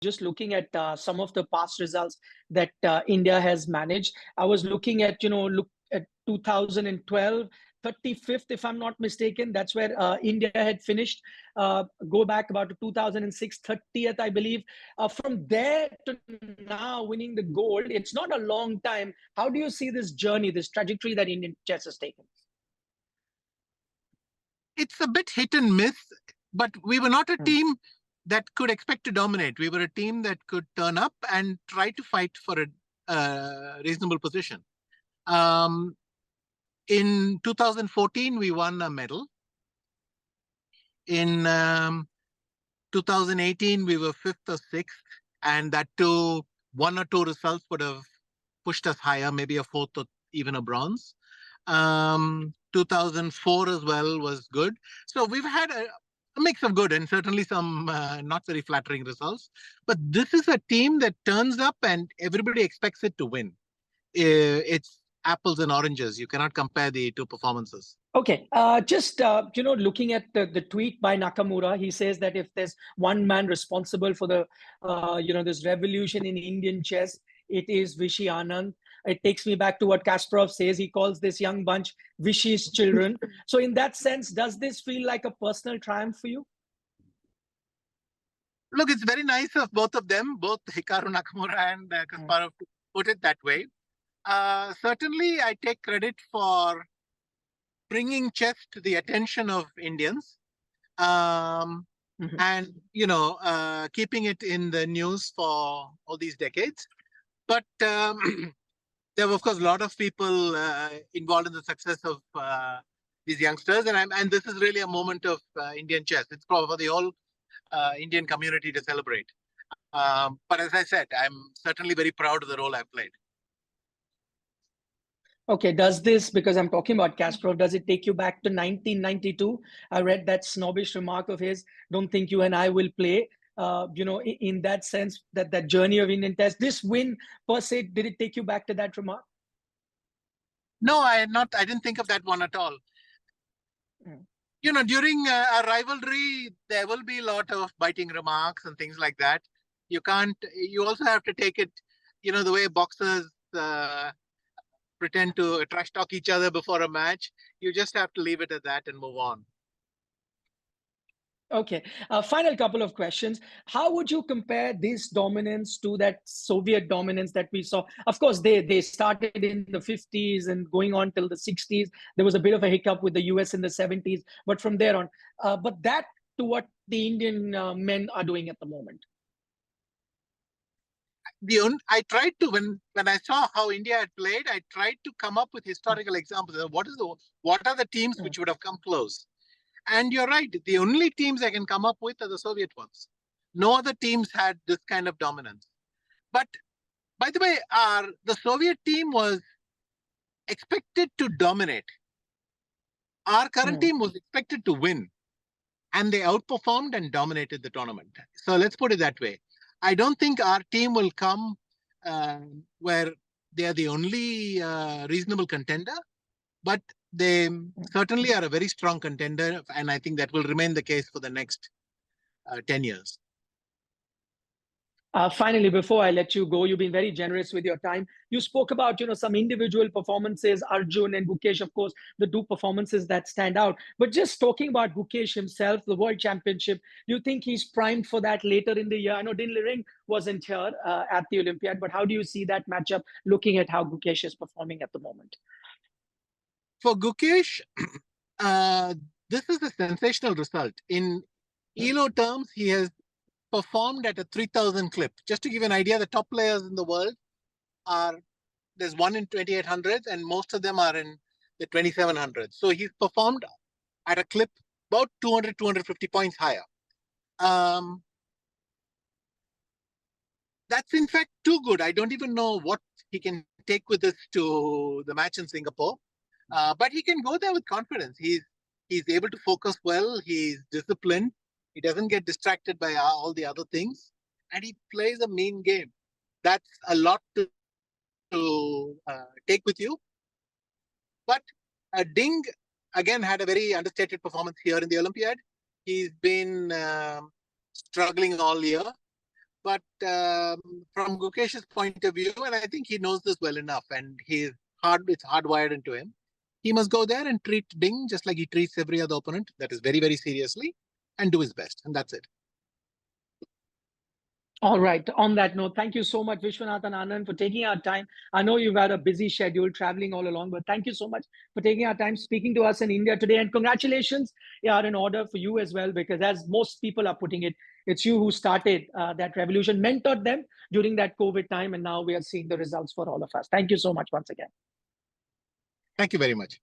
just looking at some of the past results that India has managed. I was looking at, look at 2012, 35th, if I'm not mistaken. That's where India had finished. Go back about 2006, 30th, I believe. From there to now winning the gold, it's not a long time. How do you see this journey, this trajectory that Indian chess has taken? It's a bit hit and miss, but we were not a team that could expect to dominate. We were a team that could turn up and try to fight for a reasonable position. In 2014, we won a medal. In 2018, we were 5th or 6th, and that too, 1 or 2 results would have pushed us higher, maybe a 4th or even a bronze. 2004 as well was good. So we've had a mix of good and certainly some not very flattering results. But this is a team that turns up and everybody expects it to win. It's apples and oranges. You cannot compare the 2 performances. Okay, looking at the tweet by Nakamura, he says that if there's one man responsible for the, this revolution in Indian chess, it is Vishy Anand. It takes me back to what Kasparov says. He calls this young bunch Vishy's children. So in that sense, does this feel like a personal triumph for you? Look, it's very nice of both of them, both Hikaru Nakamura and Kasparov, to put it that way. Certainly, I take credit for bringing chess to the attention of Indians and, keeping it in the news for all these decades. But there were, of course, a lot of people involved in the success of these youngsters. And this is really a moment of Indian chess. It's for the whole Indian community to celebrate. But as I said, I'm certainly very proud of the role I've played. Okay, does this, because I'm talking about Kasparov, does it take you back to 1992? I read that snobbish remark of his, don't think you and I will play. In that sense, that journey of Indian test, this win per se, did it take you back to that remark? No, I didn't think of that one at all. During a rivalry, there will be a lot of biting remarks and things like that. You also have to take it, the way boxers pretend to trash talk each other before a match. You just have to leave it at that and move on. Okay, final couple of questions. How would you compare this dominance to that Soviet dominance that we saw? Of course, they started in the 50s and going on till the 60s. There was a bit of a hiccup with the US in the 70s, but from there on. But that to what the Indian men are doing at the moment. I tried to, when I saw how India had played, I tried to come up with historical examples of what are the teams which would have come close. And you're right, the only teams I can come up with are the Soviet ones. No other teams had this kind of dominance. But by the way, the Soviet team was expected to dominate. Our current team was expected to win. And they outperformed and dominated the tournament. So let's put it that way. I don't think our team will come where they are the only reasonable contender, but they certainly are a very strong contender, and I think that will remain the case for the next 10 years. Finally, before I let you go, you've been very generous with your time. You spoke about, some individual performances, Arjun and Gukesh, of course, the 2 performances that stand out. But just talking about Gukesh himself, the World Championship, do you think he's primed for that later in the year? I know Din Liren wasn't here at the Olympiad, but how do you see that matchup looking at how Gukesh is performing at the moment? For Gukesh, this is a sensational result. In ELO terms, he has performed at a 3,000 clip. Just to give you an idea, the top players in the world there's one in 2800s and most of them are in the 2700s. So he's performed at a clip about 200, 250 points higher. That's in fact too good. I don't even know what he can take with us to the match in Singapore. But he can go there with confidence. He's able to focus well. He's disciplined. He doesn't get distracted by all the other things. And he plays a mean game. That's a lot to take with you. But Ding, again, had a very understated performance here in the Olympiad. He's been struggling all year. But from Gukesh's point of view, and I think he knows this well enough, and it's hardwired into him. He must go there and treat Ding just like he treats every other opponent. That is very, very seriously, and do his best, and that's it. All right. On that note, thank you so much, Viswanathan Anand, for taking our time. I know you've had a busy schedule traveling all along, but thank you so much for taking our time speaking to us in India today. And congratulations are in order for you as well, because as most people are putting it, it's you who started that revolution, mentored them during that COVID time, and now we are seeing the results for all of us. Thank you so much once again. Thank you very much.